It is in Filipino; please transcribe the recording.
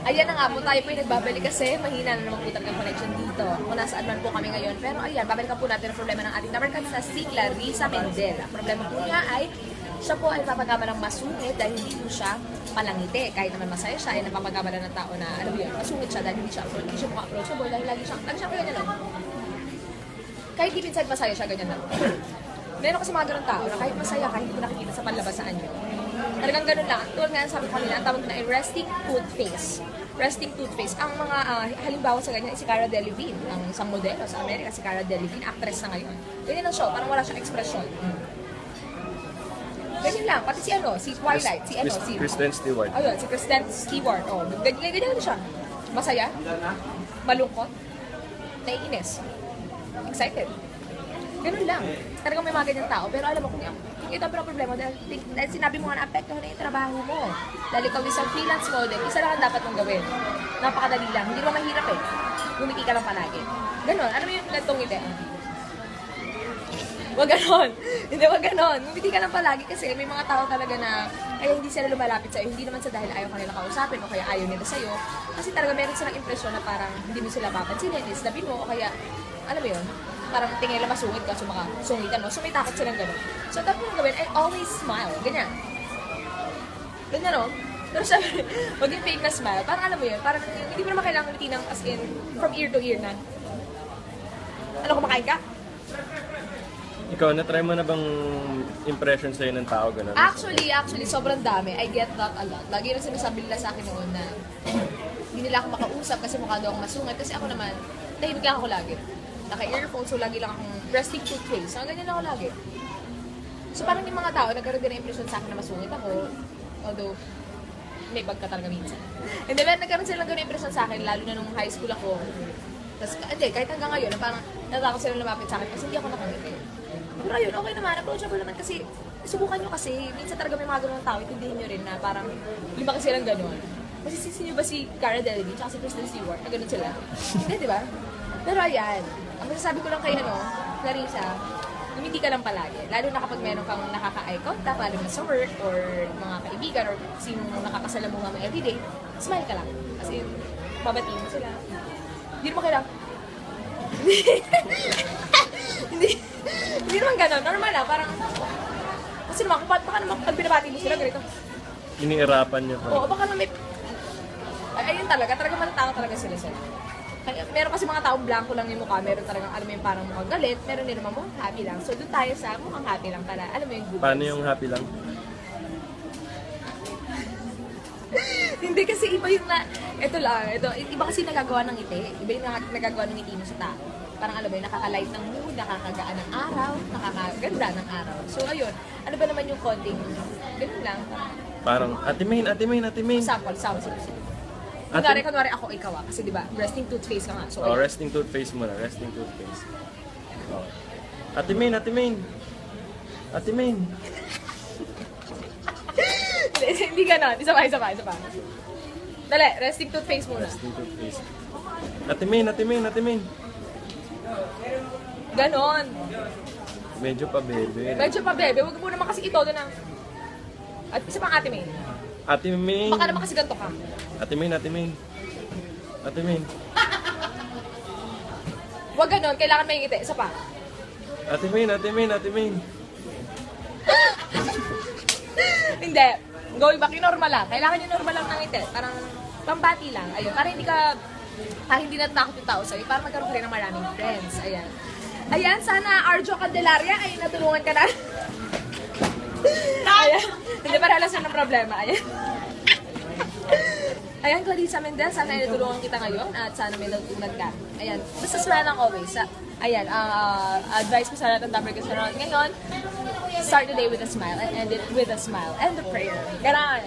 Ayan na nga po, tayo po yung nagbabalik kasi mahina na naman po talaga ang connection dito. Kung nasaan man po kami ngayon. Pero ayan, babalikan po natin ang problema ng ating nabarkan sa si Clarissa Mendel. Ang problema po niya ay siya po ay napapagama ng masungit dahil hindi po siya palangiti. Kahit naman masaya siya, ay napapagama ng tao na, alam mo yun, masungit siya dahil hindi siya mukha approachable dahil lagi siya ganyan lang. Kahit di minsan masaya siya, ganyan lang. Meron kasi mga ganun tao na kahit masaya ka, hindi ko nakikita sa panlabasaan nyo. Talagang ganun lang. Tulad nga sabi ko nila, ang tawag na ay resting toothpaste. Resting toothpaste. Ang mga halimbawa sa ganyan ay si Cara Delevingne, ang isang modelo sa Amerika, si Cara Delevingne, actress na ngayon. Ganyan ang show, parang wala siyang ekspresyon. Ganyan lang, pati si Twilight, si Kristen Stewart. Ayun, si Kristen Stewart. Oh, ganyan siya. Masaya, malungkot, naiinis, excited. Ganun lang. Talagang may mga ganyang tao. Pero alam mo, kung ito ang problema, dahil sinabi mo nga na apektuhan na yung trabaho mo. Dahil ikaw isang freelance model, isa lang ang dapat mong gawin. Napakadali lang. Hindi naman mahirap eh. Gumiti ka lang palagi. Ganun. Ano mo yung gantong ngiti? Wag ganon. Hindi, wag ganon. Gumiti ka lang palagi kasi may mga tao talaga na kaya hindi sila lumalapit sa'yo. Hindi naman sa dahil ayaw kanila kausapin o kaya ayaw nila sa'yo. Kasi talaga meron silang impresyon na parang hindi mo sila papansinin, islabin mo o kaya, alam mo yun, parang tingin nila masungit ka, so sungitan mo. So may takot silang gano'n. So dapat mo gawin ay always smile. Ganyan. Ganyan no? Pero sabi, maging fake na smile. Parang alam mo yun, parang hindi mo naman kailangan ulitin ng as in, from ear to ear na. Ano, kumakain ka? Ikaw, na-try mo na bang impression sa'yo ng tao gano'n? Actually, sobrang dami. I get that a lot. Lagi rin sinasabi nila sa akin noon na hindi nila ako makausap kasi mukha daw akong masungit. Kasi ako naman, tahimik lang ako lagi. Naka-earphone, so lagi lang akong resting toothpaste. So, ganyan ako lagi. So, parang yung mga tao, nagkaroon din ng impression sa akin na masungit ako. Although, may bag ka talaga minsan. And then, nagkaroon sila ng ganun impression sa akin, lalo na nung high school ako. Tapos, hindi, kahit hanggang ngayon, parang natakot sila lumapit sa akin kasi hindi ako nakangiti. Pero ayun, okay naman, approachable naman kasi subukan nyo kasi, minsan talaga may mga ganun tao, itindihin nyo rin na parang lima kasi silang ganun. Kasi nyo ba si Cara Delevingne tsaka si Kristen Stewart, na ganun sila? Hindi, di ba? Pero ayan, ang masasabi ko lang kay Clarissa, gumiti ka lang palagi. Lalo na kapag meron kang nakaka-eye contact, lalo na sa work, or mga kaibigan, or sinong nakakasalamuha mo everyday, smile ka lang. Kasi babatiin mo sila. Hindi naman kailangan. Hindi naman gano'n. Normal lang. Parang, kasi naman, baka naman pag binabati mo sila, ganito. Iniirapan niyo pa. Oo, baka naman may... Ayun talaga matatao talaga sila. Kaya, meron kasi mga taong blanco lang yung mukha. Meron talagang, alam mo yung parang mukhang galit. Meron din naman mukhang happy lang. So, doon tayo sa mukhang happy lang para, alam mo yung good. Paano yung happy lang? Hindi kasi iba yung iba kasi nagagawa ng ngiti, iba yung nagagawa ng ngiti mo sa tao. Parang alam mo yun, nakaka-light ng mood, nakakagaan ng araw, nakakaganda ng araw. So ayun, ano ba naman yung konting, ganun lang. Parang, Ate Main. Sample. Kunwari ako, ikaw kasi di ba, resting toothpaste ka nga. So, Oh, resting toothpaste muna, resting toothpaste. Oh. Ate Main. Hindi ganon, isa pa. Dali, resting toothpaste muna. Resting toothpaste. Ate Main. Ganon. Medyo pa, bebe. Huwag mo naman kasi ito doon ang... At isa pang Ate May. Ate Main. Baka naman kasi ganito ka. Ate Main. Huwag ganon, kailangan may ngiti. Isa pa. Ate Main. Hindi. Going back, yung normal lang. Kailangan yung normal lang ng ngiti. Parang pambati lang. Ayun, para hindi natakot yung tao sa'yo. Para magkaroon ka rin ng maraming friends. Ayan, sana Arjo Candelaria ay natulungan ka na. Ayan. Hindi para lang ng problema. Ayan, Clarissa Mendel, sana ay natulungan kita ngayon at sana may natutunan ka. Ayan, basta smile lang always. Ayan, advice ko sa lahat ng Dapper Restaurant ngayon, start the day with a smile and end it with a smile and a prayer. Ganon!